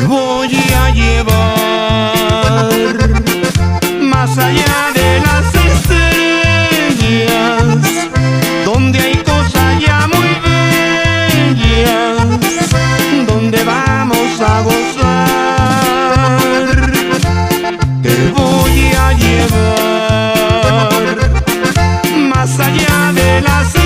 voy a llevar más allá de las estrellas, donde hay cosas ya muy bellas, donde vamos a gozar. Te voy a llevar más allá de las